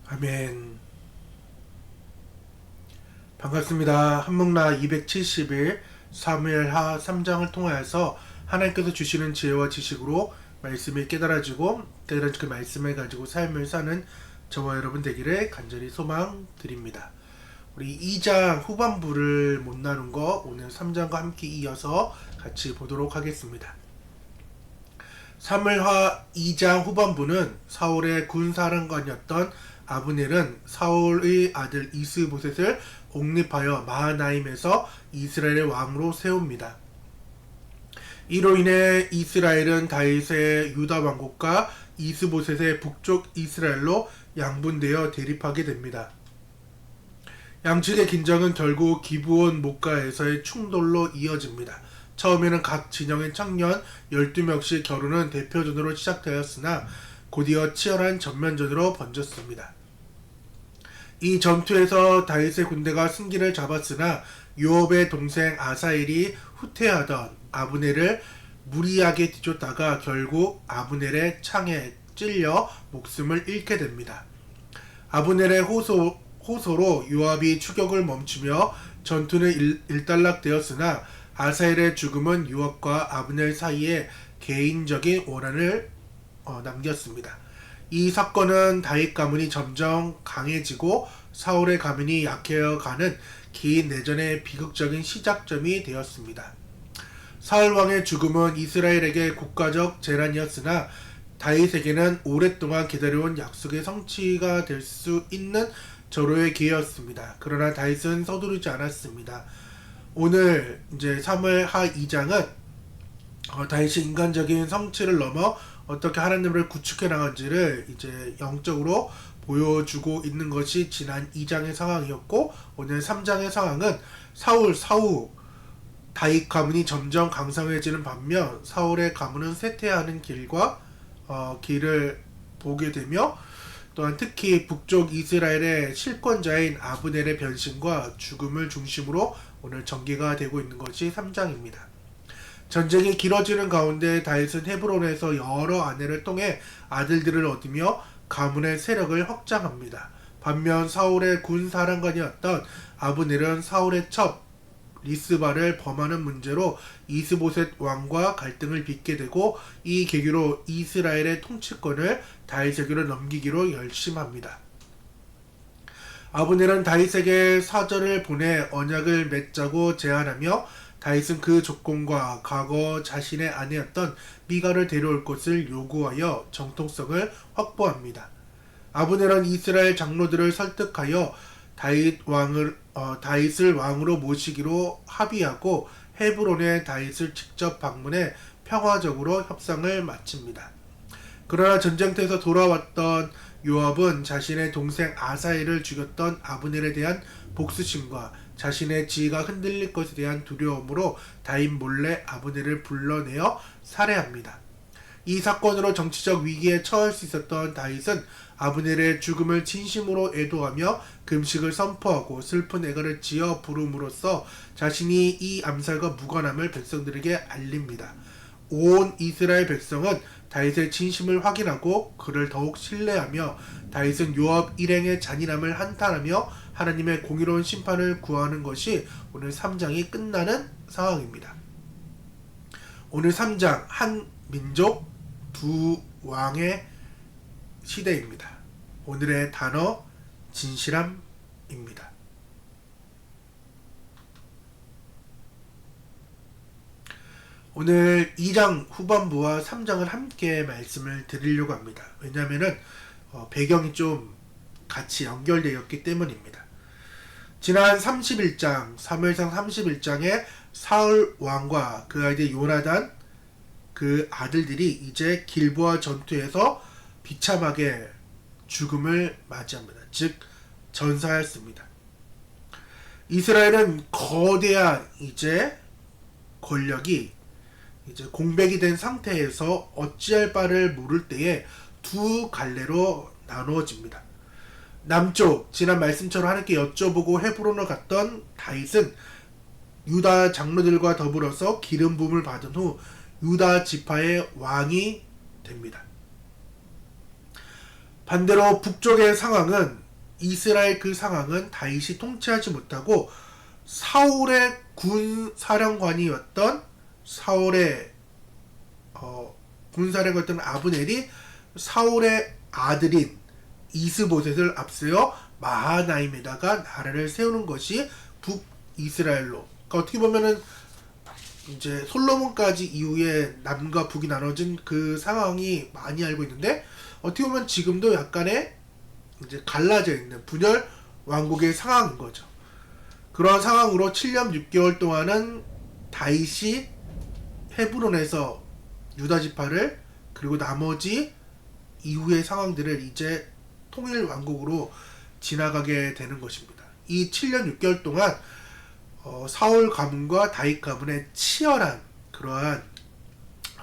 아멘. 반갑습니다. 한목나 270일 사무엘하 3장을 통하여서 하나님께서 주시는 지혜와 지식으로 말씀이 깨달아지고 깨달은 그 말씀을 가지고 삶을 사는 저와 여러분 되기를 간절히 소망드립니다. 우리 2장 후반부를 못 나눈 거 오늘 3장과 함께 이어서 같이 보도록 하겠습니다. 사무엘하 2장 후반부는 사울의 군사령관이었던 아브넬은 사울의 아들 이스보셋을 옹립하여 마하나임에서 이스라엘의 왕으로 세웁니다. 이로 인해 이스라엘은 다윗의 유다 왕국과 이스보셋의 북쪽 이스라엘로 양분되어 대립하게 됩니다. 양측의 긴장은 결국 기브온 목가에서의 충돌로 이어집니다. 처음에는 각 진영의 청년 12명씩 겨루는 대표전으로 시작되었으나 곧이어 치열한 전면전으로 번졌습니다. 이 전투에서 다윗의 군대가 승기를 잡았으나 요압의 동생 아사엘이 후퇴하던 아브넬을 무리하게 뒤쫓다가 결국 아브넬의 창에 찔려 목숨을 잃게 됩니다. 아브넬의 호소로 요압이 추격을 멈추며 전투는 일단락되었으나 아사엘의 죽음은 요압과 아브넬 사이에 개인적인 원한을 남겼습니다. 이 사건은 다윗 가문이 점점 강해지고 사울의 가문이 약해가는 긴 내전의 비극적인 시작점이 되었습니다. 사울 왕의 죽음은 이스라엘에게 국가적 재난이었으나 다윗에게는 오랫동안 기다려온 약속의 성취가 될 수 있는 절호의 기회였습니다. 그러나 다윗은 서두르지 않았습니다. 오늘 이제 사무엘하 2장은 다윗이 인간적인 성취를 넘어 어떻게 하나님을 구축해 나간지를 이제 영적으로 보여주고 있는 것이 지난 2장의 상황이었고, 오늘 3장의 상황은 사후 다윗 가문이 점점 강성해지는 반면 사울의 가문은 쇠퇴하는 길을 보게 되며, 또한 특히 북쪽 이스라엘의 실권자인 아브넬의 변신과 죽음을 중심으로 오늘 전개가 되고 있는 것이 3장입니다. 전쟁이 길어지는 가운데 다윗은 헤브론에서 여러 아내를 통해 아들들을 얻으며 가문의 세력을 확장합니다. 반면 사울의 군사령관이었던 아브넬은 사울의 첩 리스바를 범하는 문제로 이스보셋 왕과 갈등을 빚게 되고, 이 계기로 이스라엘의 통치권을 다윗에게로 넘기기로 결심합니다. 아브넬은 다윗에게 사절을 보내 언약을 맺자고 제안하며 다윗은 그 조건과 과거 자신의 아내였던 미갈을 데려올 것을 요구하여 정통성을 확보합니다. 아브넬은 이스라엘 장로들을 설득하여 다윗을 왕으로 모시기로 합의하고 헤브론에 다윗을 직접 방문해 평화적으로 협상을 마칩니다. 그러나 전쟁터에서 돌아왔던 요압은 자신의 동생 아사엘을 죽였던 아브넬에 대한 복수심과 자신의 지위가 흔들릴 것에 대한 두려움으로 다윗 몰래 아브넬을 불러내어 살해합니다. 이 사건으로 정치적 위기에 처할 수 있었던 다윗은 아브넬의 죽음을 진심으로 애도하며 금식을 선포하고 슬픈 애가를 지어 부름으로써 자신이 이 암살과 무관함을 백성들에게 알립니다. 온 이스라엘 백성은 다윗의 진심을 확인하고 그를 더욱 신뢰하며 다윗은 요압 일행의 잔인함을 한탄하며 하나님의 공의로운 심판을 구하는 것이 오늘 3장이 끝나는 상황입니다. 오늘 3장 한 민족 두 왕의 시대입니다. 오늘의 단어 진실함입니다. 오늘 2장 후반부와 3장을 함께 말씀을 드리려고 합니다. 왜냐하면 배경이 좀 같이 연결되었기 때문입니다. 지난 31장, 사무엘상 31장에 사울 왕과 그 아들 요나단, 그 아들들이 이제 길보아 전투에서 비참하게 죽음을 맞이합니다. 즉 전사했습니다. 이스라엘은 거대한 이제 권력이 이제 공백이 된 상태에서 어찌할 바를 모를 때에 두 갈래로 나누어집니다. 남쪽, 지난 말씀처럼 하나님께 여쭤보고 헤브론을 갔던 다윗은 유다 장로들과 더불어서 기름 부음을 받은 후 유다 지파의 왕이 됩니다. 반대로 북쪽의 상황은 이스라엘 그 상황은 다윗이 통치하지 못하고 사울의 군 사령관이었던 사울의 군사령관이었던 아브넬이 사울의 아들인 이스보셋을 앞세워 마하나임에다가 나라를 세우는 것이 북이스라엘로. 그러니까 어떻게 보면은 이제 솔로몬까지 이후에 남과 북이 나눠진 그 상황이 많이 알고 있는데, 어떻게 보면 지금도 약간의 이제 갈라져 있는 분열 왕국의 상황인 거죠. 그런 상황으로 7년 6개월 동안은 다윗이 헤브론에서 유다 지파를, 그리고 나머지 이후의 상황들을 이제 통일 왕국으로 지나가게 되는 것입니다. 이 7년 6개월 동안 사울 가문과 다윗 가문의 치열한 그러한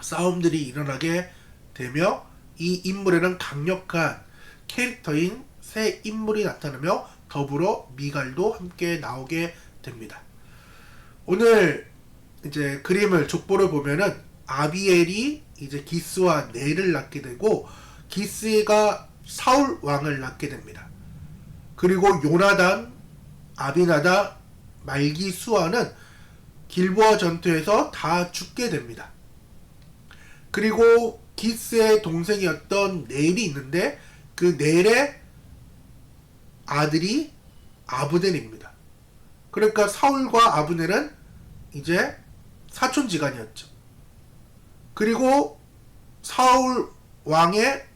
싸움들이 일어나게 되며, 이 인물에는 강력한 캐릭터인 새 인물이 나타나며 더불어 미갈도 함께 나오게 됩니다. 오늘 이제 그림을 족보를 보면은 아비엘이 이제 기스와 넬을 낳게 되고, 기스가 사울 왕을 낳게 됩니다. 그리고 요나단, 아비나다, 말기수아는 길보아 전투에서 다 죽게 됩니다. 그리고 기스의 동생이었던 넬이 있는데, 그 넬의 아들이 아브넬입니다. 그러니까 사울과 아브넬은 이제 사촌지간이었죠. 그리고 사울 왕의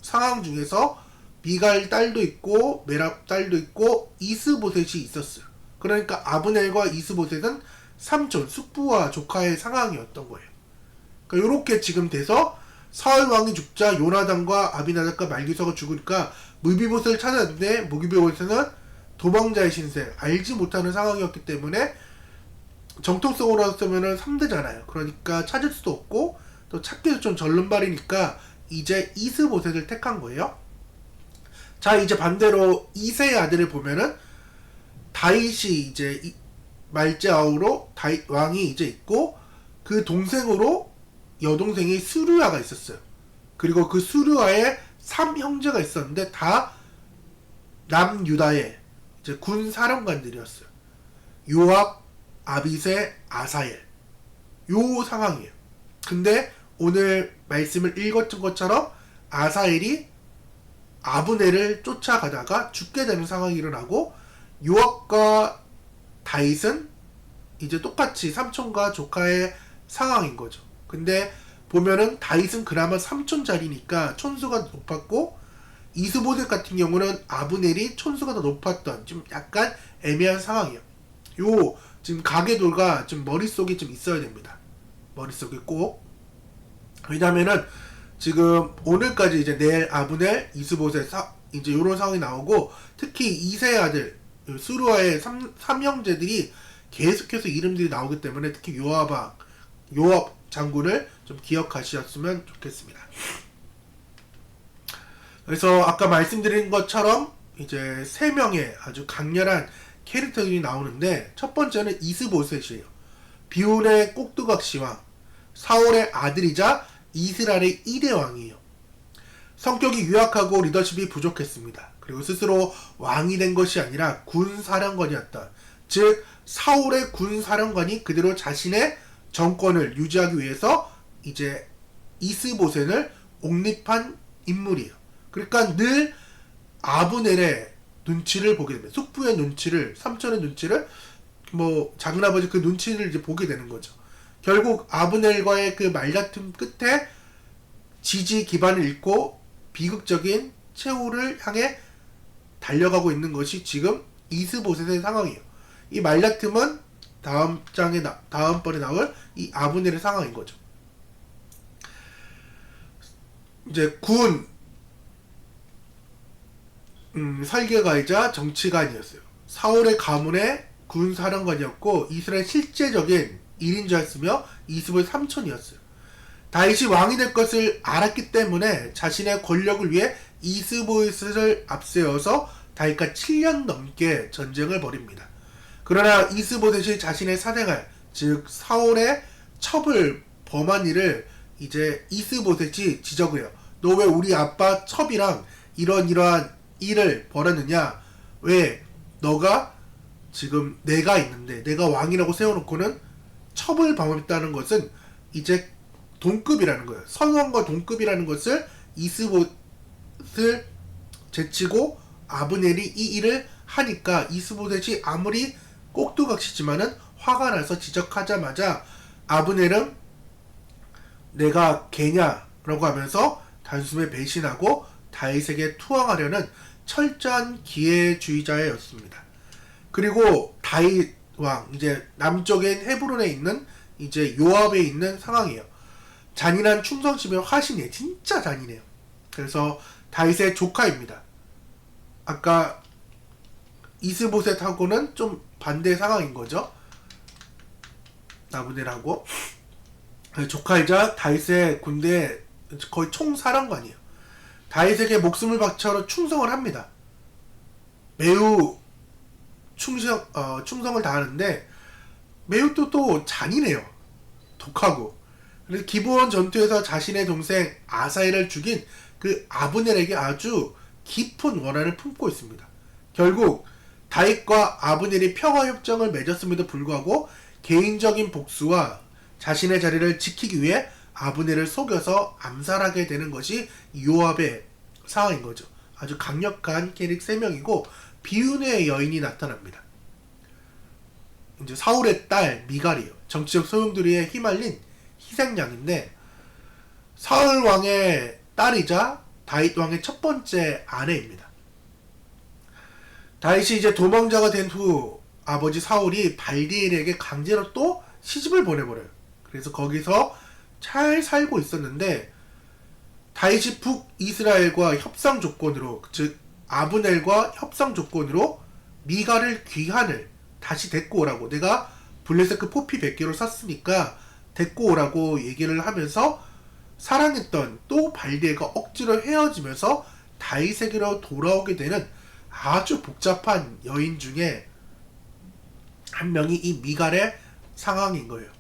상황 중에서 미갈 딸도 있고 메랍 딸도 있고 이스보셋이 있었어요. 그러니까 아브넬과 이스보셋은 삼촌, 숙부와 조카의 상황이었던 거예요. 그러니까 이렇게 지금 돼서 사울 왕이 죽자 요나단과 아비나답과 말기수아가 죽으니까 무비보셋을 찾았는데, 무비보셋은 도망자의 신세, 알지 못하는 상황이었기 때문에 정통성으로 쓰면은 3대잖아요. 그러니까 찾을 수도 없고 또 찾기도 좀 절름발이니까 이제 이스보셋을 택한 거예요. 자, 이제 반대로 이새의 아들을 보면은 다윗이 이제 말자아우로 다윗 왕이 이제 있고, 그 동생으로 여동생이 수르야가 있었어요. 그리고 그 수르야에 3형제가 있었는데 다 남유다의 이제 군 사령관들이었어요. 요압, 아비새, 아사엘. 요 상황이에요. 근데 오늘 말씀을 읽었던 것처럼 아사엘이 아브넬을 쫓아가다가 죽게 되는 상황이 일어나고, 요압과 다윗은 이제 똑같이 삼촌과 조카의 상황인 거죠. 근데 보면은 다윗은 그나마 삼촌자리니까 촌수가 높았고, 이스보셋 같은 경우는 아브넬이 촌수가 더 높았던 좀 약간 애매한 상황이에요. 요 지금 가계도가 좀 머릿속에 좀 있어야 됩니다. 머릿속에 꼭. 왜냐면은 지금 오늘까지 이제 넬, 아브넬, 이스보셋 이제 요런 상황이 나오고, 특히 이세 아들 수르와의 삼형제들이 계속해서 이름들이 나오기 때문에 특히 요압 장군을 좀 기억하셨으면 좋겠습니다. 그래서 아까 말씀드린 것처럼 이제 3명의 아주 강렬한 캐릭터들이 나오는데, 첫 번째는 이스보셋이에요. 비온의 꼭두각 시왕, 사울의 아들이자 이스라엘의 1대 왕이에요. 성격이 유약하고 리더십이 부족했습니다. 그리고 스스로 왕이 된 것이 아니라 군사령관이었다. 즉 사울의 군사령관이 그대로 자신의 정권을 유지하기 위해서 이제 이스보셋을 옹립한 인물이에요. 그러니까 늘 아브넬의 눈치를 보게 됩니다. 숙부의 눈치를, 삼촌의 눈치를, 뭐 작은아버지 그 눈치를 이제 보게 되는 거죠. 결국 아브넬과의 그 말다툼 끝에 지지 기반을 잃고 비극적인 최후를 향해 달려가고 있는 것이 지금 이스보셋의 상황이에요. 이 말다툼은 다음번에 나올 이 아브넬의 상황인 거죠. 이제 군 설계가이자 정치관이었어요. 사울의 가문의 군 사령관이었고 이스라엘 실제적인 1인자였으며 이스보셋 삼촌이었어요. 다윗이 왕이 될 것을 알았기 때문에 자신의 권력을 위해 이스보셋을 앞세워서 다윗과 7년 넘게 전쟁을 벌입니다. 그러나 이스보셋이 자신의 사생활, 즉 사울의 첩을 범한 일을 이제 이스보셋이 지적을 해요. 너 왜 우리 아빠 첩이랑 이러한 일을 벌였느냐? 왜 너가 지금 내가 있는데 내가 왕이라고 세워놓고는 첩을 범했다는 것은 이제 동급이라는 거예요. 선왕과 동급이라는 것을 이스봇을 제치고 아브넬이 이 일을 하니까 이스보셋이 아무리 꼭두각시지만은 화가 나서 지적하자마자 아브넬은 내가 개냐라고 하면서 단숨에 배신하고 다윗에게 투항하려는 철저한 기회주의자였습니다. 그리고 다윗 왕 이제 남쪽엔 헤브론에 있는 이제 요압에 있는 상황이에요. 잔인한 충성심의 화신이에요. 진짜 잔인해요. 그래서 다윗의 조카입니다. 아까 이스보셋하고는 좀 반대 상황인 거죠. 아브넬하고 조카이자 다윗의 군대 거의 총사령관이에요. 다윗에게 목숨을 바쳐 충성을 합니다. 매우 충성을 다하는데 매우 또 잔인해요. 독하고. 그래서 기브온 전투에서 자신의 동생 아사엘을 죽인 그 아브넬에게 아주 깊은 원한을 품고 있습니다. 결국 다윗과 아브넬이 평화협정을 맺었음에도 불구하고 개인적인 복수와 자신의 자리를 지키기 위해 아브넬을 속여서 암살하게 되는 것이 요압의 상황인 거죠. 아주 강력한 캐릭 3명이고 비운의 여인이 나타납니다. 이제 사울의 딸 미갈이요. 정치적 소용돌이에 휘말린 희생양인데 사울 왕의 딸이자 다윗 왕의 첫 번째 아내입니다. 다윗이 이제 도망자가 된 후 아버지 사울이 발디엘에게 강제로 또 시집을 보내버려요. 그래서 거기서 잘 살고 있었는데 다윗이 북이스라엘과 협상 조건으로 즉 아브넬과 협상 조건으로 미갈을 귀환을 다시 데리고 오라고 내가 블레셋 포피 100개로 샀으니까 데리고 오라고 얘기를 하면서 사랑했던 또 발디엘과 억지로 헤어지면서 다윗에게로 돌아오게 되는 아주 복잡한 여인 중에 한 명이 이 미갈의 상황인 거예요.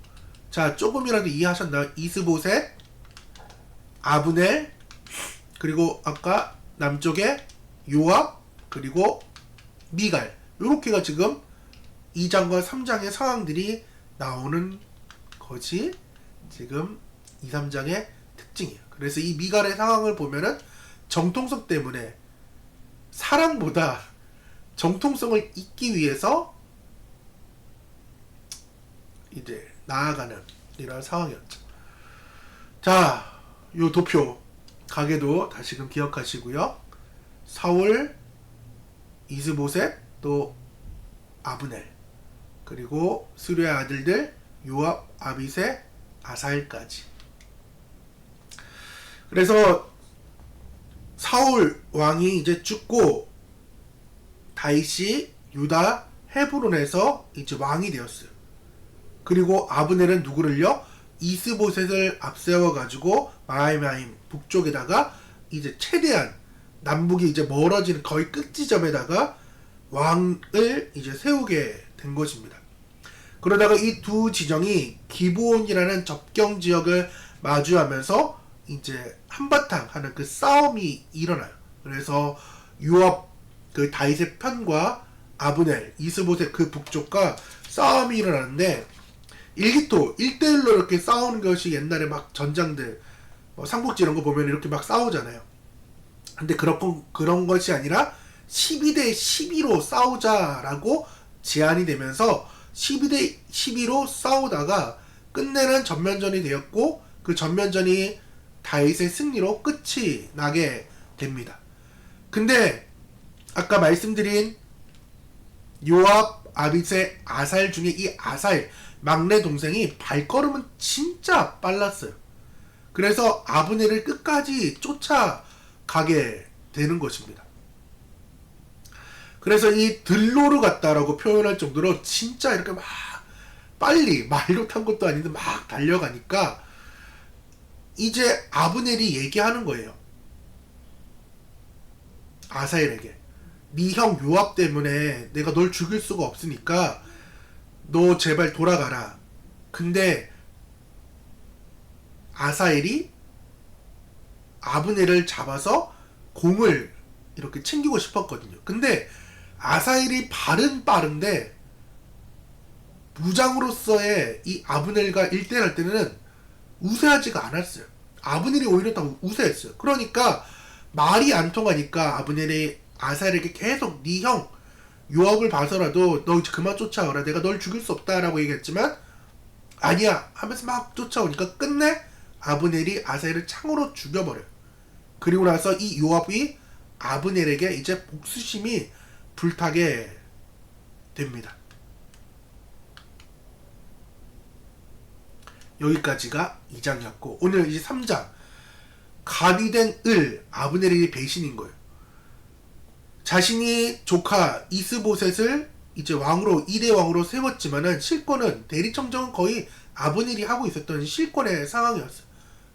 자, 조금이라도 이해하셨나요? 이스보셋, 아브넬, 그리고 아까 남쪽에 요압, 그리고 미갈. 요렇게가 지금 2장과 3장의 상황들이 나오는 것이 지금 2, 3장의 특징이에요. 그래서 이 미갈의 상황을 보면은 정통성 때문에 사랑보다 정통성을 잇기 위해서 이제 나아가는 이런 상황이었죠. 자, 요 도표 가게도 다시금 기억하시고요. 사울, 이스보셋, 또 아브넬, 그리고 스루의 아들들 요압, 아비새, 아사엘까지. 그래서 사울 왕이 이제 죽고 다윗이 유다 헤브론에서 이제 왕이 되었어요. 그리고 아브넬은 누구를요? 이스보셋을 앞세워 가지고 마하나임 북쪽에다가 이제 최대한 남북이 이제 멀어지는 거의 끝 지점에다가 왕을 이제 세우게 된 것입니다. 그러다가 이 두 지정이 기브온이라는 접경 지역을 마주하면서 이제 한바탕 하는 그 싸움이 일어나요. 그래서 요압 그 다윗의 편과 아브넬, 이스보셋 그 북쪽과 싸움이 일어나는데 일기토 1대1로 이렇게 싸우는 것이 옛날에 막 전장들 삼국지 이런 거 보면 이렇게 막 싸우잖아요. 근데 그런 것이 아니라 12대 12로 싸우자라고 제안이 되면서 12대 12로 싸우다가 끝내는 전면전이 되었고 그 전면전이 다윗의 승리로 끝이 나게 됩니다. 근데 아까 말씀드린 요압, 아비새, 아사엘 중에 이 아사엘 막내 동생이 발걸음은 진짜 빨랐어요. 그래서 아브넬을 끝까지 쫓아가게 되는 것입니다. 그래서 이 들로르 같다라고 표현할 정도로 진짜 이렇게 막 빨리 말로 탄 것도 아닌데 막 달려가니까 이제 아브넬이 얘기하는 거예요. 아사엘에게 네 형 요압 때문에 내가 널 죽일 수가 없으니까 너 제발 돌아가라. 근데 아브넬을 잡아서 공을 이렇게 챙기고 싶었거든요. 근데 아사헬이 빠른데 무장으로서의 이 아브넬과 1대1 할 때는 우세하지가 않았어요. 아브넬이 오히려 더 우세했어요. 그러니까 말이 안 통하니까 아브넬이 아사헬에게 계속 네 형 요압을 봐서라도 너 이제 그만 쫓아오라, 내가 널 죽일 수 없다라고 얘기했지만 아니야 하면서 막 쫓아오니까 끝내 아브넬이 아사헬을 창으로 죽여버려요. 그리고 나서 이 요압이 아브넬에게 이제 복수심이 불타게 됩니다. 여기까지가 2장이었고 오늘 이제 3장 갑이 된 아브넬의 배신인 거예요. 자신이 조카 이스보셋을 이제 왕으로 2대 왕으로 세웠지만은 실권은 대리청정은 거의 아브넬이 하고 있었던 실권의 상황이었어요.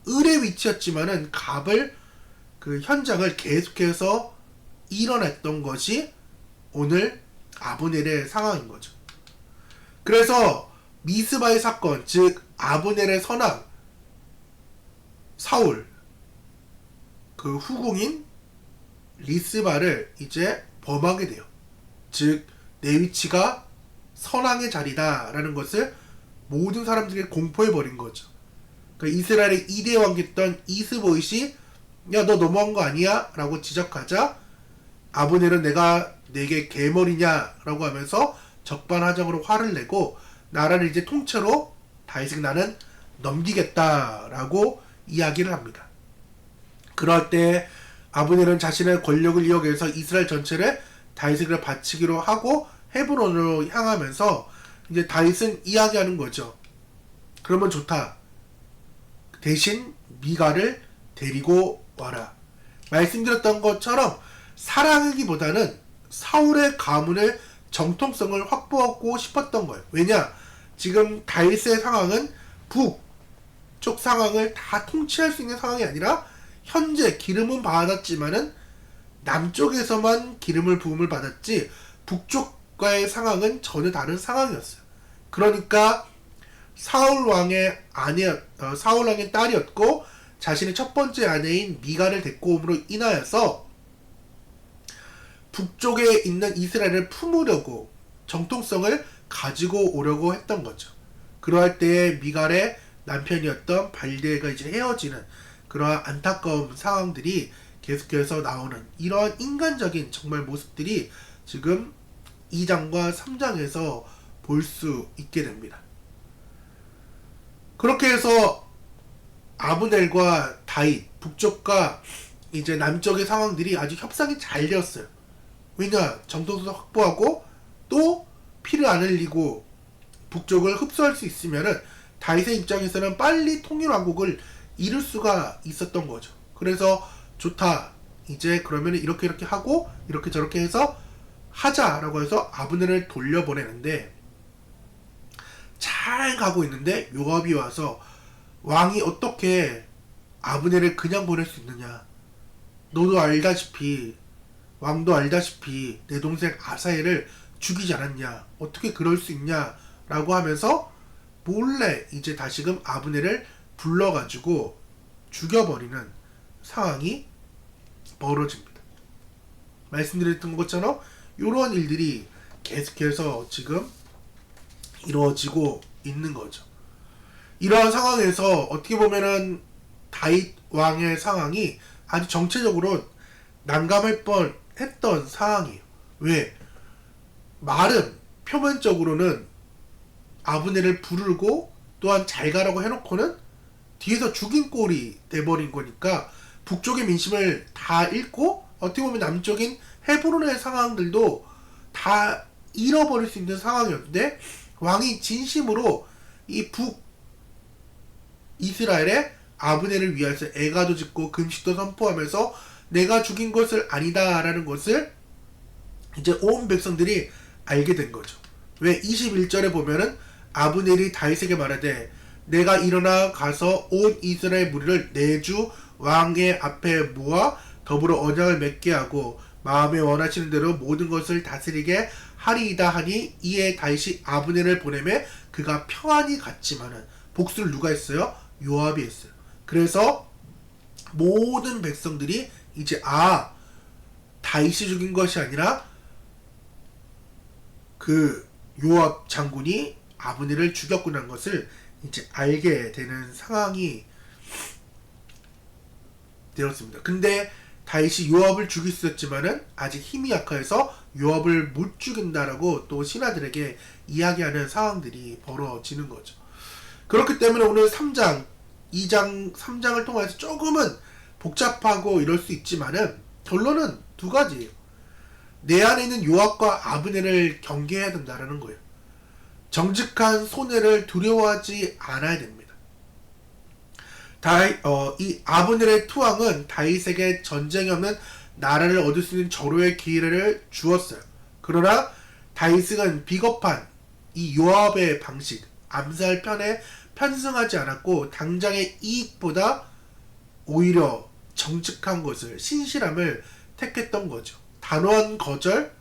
을의 위치였지만은 갑을 그 현장을 계속해서 일어났던 것이 오늘 아브넬의 상황인 거죠. 그래서 미스바의 사건, 즉 아브넬의 선왕 사울 그 후궁인 리스바를 이제 범하게 돼요. 즉 내 위치가 선왕의 자리다라는 것을 모든 사람들에게 공포해버린 거죠. 그러니까 이스라엘의 2대 왕이었던 이스보잇이 야 너 너무한 거 아니야? 라고 지적하자 아브넬은 내가 내게 개머리냐? 라고 하면서 적반하장으로 화를 내고 나라를 이제 통째로 다윗에게 나는 넘기겠다라고 이야기를 합니다. 그럴 때 아브넬은 자신의 권력을 이용해서 이스라엘 전체를 다윗에게 바치기로 하고 헤브론으로 향하면서 이제 다윗은 이야기하는 거죠. 그러면 좋다. 대신 미가를 데리고 와라. 말씀드렸던 것처럼 사랑하기보다는 사울의 가문의 정통성을 확보하고 싶었던 거예요. 왜냐? 지금 다윗의 상황은 북쪽 상황을 다 통치할 수 있는 상황이 아니라 현재 기름은 받았지만은 남쪽에서만 기름을 부음을 받았지 북쪽과의 상황은 전혀 다른 상황이었어요. 그러니까 사울 왕의 딸이었고 자신의 첫 번째 아내인 미가를 데리고옴으로 인하여서 북쪽에 있는 이스라엘을 품으려고 정통성을 가지고 오려고 했던 거죠. 그러할 때에 미갈의 남편이었던 발데가 이제 헤어지는 그러한 안타까운 상황들이 계속해서 나오는 이러한 인간적인 정말 모습들이 지금 2장과 3장에서 볼 수 있게 됩니다. 그렇게 해서 아브넬과 다윗, 북쪽과 이제 남쪽의 상황들이 아주 협상이 잘 되었어요. 왜냐? 정통성을 확보하고 또 피를 안 흘리고 북쪽을 흡수할 수 있으면은 다윗의 입장에서는 빨리 통일왕국을 이룰 수가 있었던 거죠. 그래서 좋다. 이제 그러면 이렇게 하고 이렇게 저렇게 해서 하자라고 해서 아브넬을 돌려보내는데 잘 가고 있는데 요압이 와서 왕이 어떻게 아브넬을 그냥 보낼 수 있느냐. 너도 알다시피 왕도 알다시피 내 동생 아사엘을 죽이지 않았냐. 어떻게 그럴 수 있냐 라고 하면서 몰래 이제 다시금 아브넬을 불러가지고 죽여버리는 상황이 벌어집니다. 말씀드렸던 것처럼 이런 일들이 계속해서 지금 이루어지고 있는 거죠. 이러한 상황에서 어떻게 보면은 다윗 왕의 상황이 아주 정체적으로 난감할 뻔했던 상황이에요. 왜? 말은 표면적으로는 아브넬을 부르고 또한 잘 가라고 해놓고는 뒤에서 죽인 꼴이 돼버린 거니까 북쪽의 민심을 다 잃고 어떻게 보면 남쪽인 헤브론의 상황들도 다 잃어버릴 수 있는 상황이었는데 왕이 진심으로 이 북이스라엘의 아브넬을 위해서 애가도 짓고 금식도 선포하면서 내가 죽인 것을 아니다 라는 것을 이제 온 백성들이 알게 된 거죠. 왜? 21절에 보면은 아브넬이 다윗에게 말하되 내가 일어나 가서 온 이스라엘 무리를 내 주 왕의 앞에 모아 더불어 언약을 맺게 하고 마음에 원하시는 대로 모든 것을 다스리게 하리이다 하니 이에 다윗이 아브넬을 보내매 그가 평안히 갔지만은 복수를 누가 했어요? 요압이 했어요. 그래서 모든 백성들이 이제 다윗이 죽인 것이 아니라 그 요압 장군이 아브넬을 죽였구나 것을 이제 알게 되는 상황이 되었습니다. 근데 다윗이 요압을 죽일 수 있었지만은 아직 힘이 약해서 요압을 못 죽인다라고 또 신하들에게 이야기하는 상황들이 벌어지는 거죠. 그렇기 때문에 오늘 3장, 2장, 3장을 통해서 조금은 복잡하고 이럴 수 있지만은 결론은 두 가지예요. 내 안에 있는 요압과 아브넬을 경계해야 된다라는 거예요. 정직한 손해를 두려워하지 않아야 됩니다. 이 아브넬의 투항은 다윗에게 전쟁이 없는 나라를 얻을 수 있는 절호의 기회를 주었어요. 그러나 다윗은 비겁한 이 요압의 방식, 암살 편에 편승하지 않았고 당장의 이익보다 오히려 정직한 것을, 신실함을 택했던 거죠. 단호한 거절,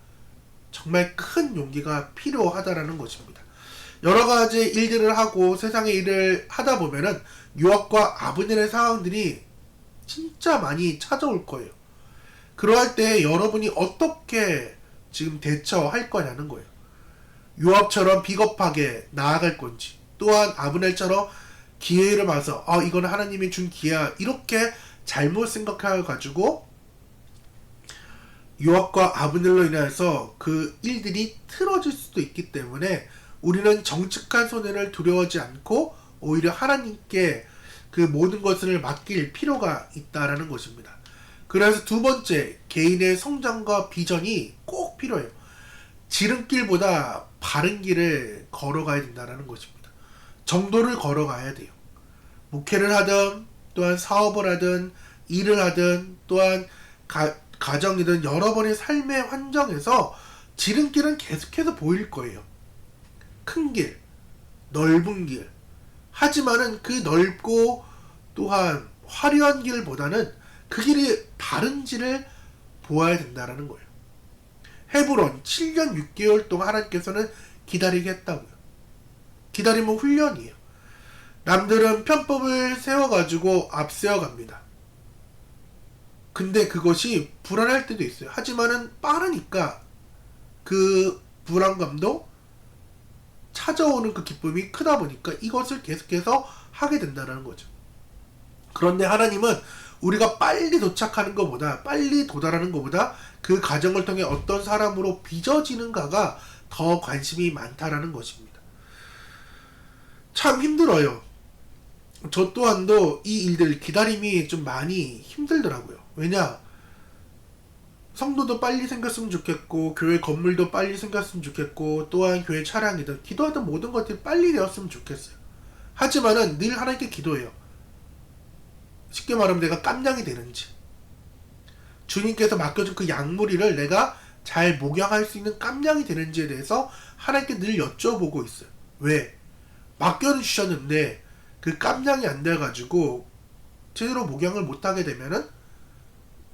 정말 큰 용기가 필요하다라는 것입니다. 여러 가지 일들을 하고 세상의 일을 하다 보면은 요압과 아브넬의 상황들이 진짜 많이 찾아올 거예요. 그러할 때 여러분이 어떻게 지금 대처할 거냐는 거예요. 요압처럼 비겁하게 나아갈 건지, 또한 아브넬처럼 기회를 봐서 이건 하나님이 준 기회야, 이렇게 잘못 생각해가지고 요압과 아브넬로 인해서 그 일들이 틀어질 수도 있기 때문에 우리는 정직한 손해를 두려워하지 않고 오히려 하나님께 그 모든 것을 맡길 필요가 있다라는 것입니다. 그래서 두 번째, 개인의 성장과 비전이 꼭 필요해요. 지름길보다 바른 길을 걸어가야 된다는 것입니다. 정도를 걸어가야 돼요. 목회를 하든, 또한 사업을 하든, 일을 하든, 또한 가정이든 여러 번의 삶의 환경에서 지름길은 계속해서 보일 거예요. 큰 길, 넓은 길. 하지만은 그 넓고 또한 화려한 길보다는 그 길이 다른지를 보아야 된다라는 거예요. 헤브론 7년 6개월 동안 하나님께서는 기다리게 했다고요. 기다림은 훈련이에요. 남들은 편법을 세워가지고 앞세워갑니다. 근데 그것이 불안할 때도 있어요. 하지만은 빠르니까 그 불안감도 찾아오는 그 기쁨이 크다 보니까 이것을 계속해서 하게 된다는 거죠. 그런데 하나님은 우리가 빨리 도착하는 것보다, 빨리 도달하는 것보다 그 과정을 통해 어떤 사람으로 빚어지는가가 더 관심이 많다라는 것입니다. 참 힘들어요. 저 또한도 이 일들, 기다림이 좀 많이 힘들더라고요. 왜냐? 성도도 빨리 생겼으면 좋겠고, 교회 건물도 빨리 생겼으면 좋겠고, 또한 교회 차량이든 기도하던 모든 것들이 빨리 되었으면 좋겠어요. 하지만은 늘 하나님께 기도해요. 쉽게 말하면 내가 깜냥이 되는지, 주님께서 맡겨준 그 양무리를 내가 잘 목양할 수 있는 깜냥이 되는지에 대해서 하나님께 늘 여쭤보고 있어요. 왜? 맡겨주셨는데 그 깜냥이 안 돼가지고 제대로 목양을 못하게 되면은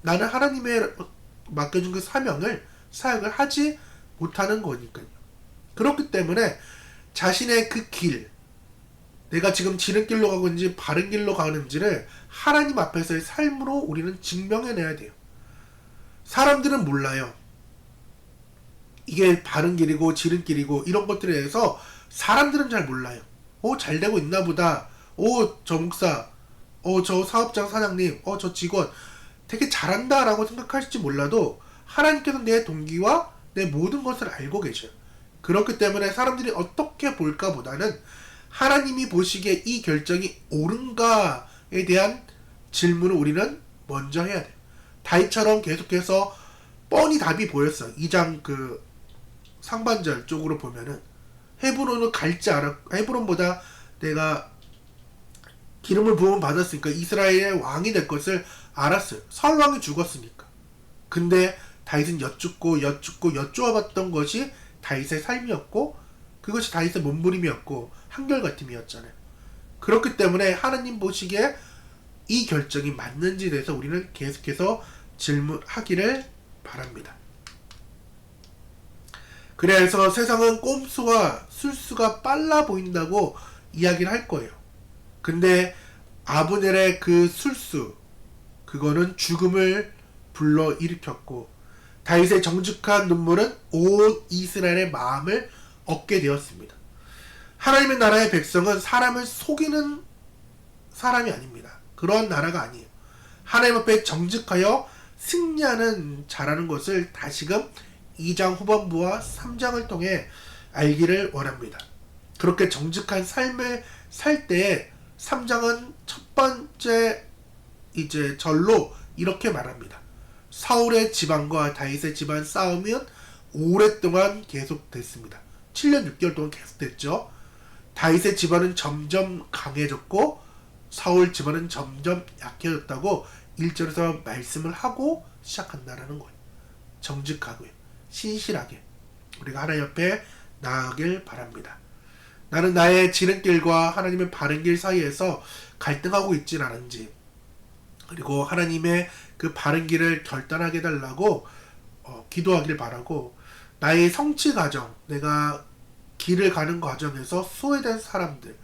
나는 하나님의 맡겨준 그 사역을 하지 못하는 거니까요. 그렇기 때문에 자신의 그 길, 내가 지금 지름길로 가고 있는지 바른 길로 가는지를 하나님 앞에서의 삶으로 우리는 증명해내야 돼요. 사람들은 몰라요. 이게 바른 길이고 지름길이고 이런 것들에 대해서 사람들은 잘 몰라요. 잘 되고 있나 보다. 저 목사, 저 사업장 사장님, 저 직원 되게 잘한다 라고 생각하실지 몰라도 하나님께서 내 동기와 내 모든 것을 알고 계셔요. 그렇기 때문에 사람들이 어떻게 볼까 보다는 하나님이 보시기에 이 결정이 옳은가에 대한 질문을 우리는 먼저 해야 돼요. 다윗처럼 계속해서 뻔히 답이 보였어요. 2장 그 상반절 쪽으로 보면은 헤브론을 갈지 알았고, 헤브론보다 내가 기름을 부음 받았으니까 이스라엘의 왕이 될 것을 알았어요. 사울 왕이 죽었으니까. 근데 다윗은 여쭈어봤던 것이 다윗의 삶이었고, 그것이 다윗의 몸부림이었고 한결같음이었잖아요. 그렇기 때문에 하나님 보시기에 이 결정이 맞는지에 대해서 우리는 계속해서 질문하기를 바랍니다. 그래서 세상은 꼼수와 술수가 빨라 보인다고 이야기를 할 거예요. 근데 아브넬의 그 술수, 그거는 죽음을 불러 일으켰고 다윗의 정직한 눈물은 온 이스라엘의 마음을 얻게 되었습니다. 하나님의 나라의 백성은 사람을 속이는 사람이 아닙니다. 그런 나라가 아니에요. 하나님 앞에 정직하여 승리하는 자라는 것을 다시금 2장 후반부와 3장을 통해 알기를 원합니다. 그렇게 정직한 삶을 살 때에 3장은 첫 번째 절로 이렇게 말합니다. 사울의 집안과 다윗의 집안 싸움은 오랫동안 계속됐습니다. 7년 6개월 동안 계속됐죠. 다윗의 집안은 점점 강해졌고 사울 집안은 점점 약해졌다고 1절에서 말씀을 하고 시작한다라는 거예요. 정직하고요. 신실하게 우리가 하나님 앞에 나아가길 바랍니다. 나는 나의 지름길과 하나님의 바른 길 사이에서 갈등하고 있진 않은지, 그리고 하나님의 그 바른 길을 결단하게 해달라고 기도하길 바라고, 나의 성취 과정, 내가 길을 가는 과정에서 소외된 사람들,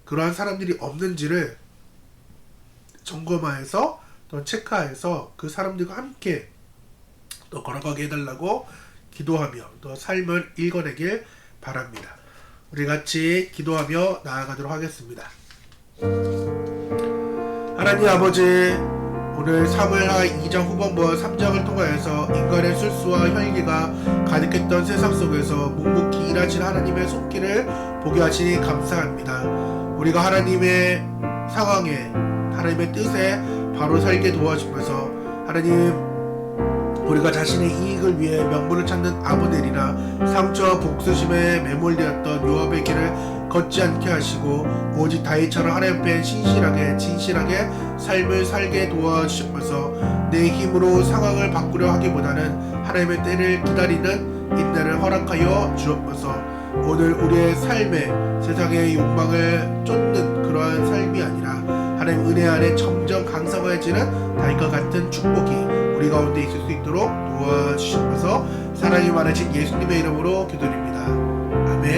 그러한 사람들이 없는지를 점검하여서 또 체크하여서 그 사람들과 함께 또 걸어가게 해달라고 기도하며 또 삶을 읽어내길 바랍니다. 우리 같이 기도하며 나아가도록 하겠습니다. 하나님 아버지, 오늘 사무엘하 2장 후반부와 3장을 통하여서 인간의 술수와 혈기가 가득했던 세상 속에서 묵묵히 일하신 하나님의 손길을 보게 하시니 감사합니다. 우리가 하나님의 상황에, 하나님의 뜻에 바로 살게 도와주면서 하나님, 우리가 자신의 이익을 위해 명분을 찾는 아브넬이나 상처와 복수심에 매몰되었던 요압의 길을 걷지 않게 하시고 오직 다윗처럼 하나님 앞에 신실하게 진실하게 삶을 살게 도와주시면서 내 힘으로 상황을 바꾸려 하기보다는 하나님의 때를 기다리는 인내를 허락하여 주옵소서. 오늘 우리의 삶에 세상의 욕망을 쫓는 그러한 삶이 아니라 하나님 은혜 안에 점점 강성해지는 다윗과 같은 축복이 우리 가운데 있을 수 있도록 도와주시면서 사랑이 많으신 예수님의 이름으로 기도드립니다. 아멘.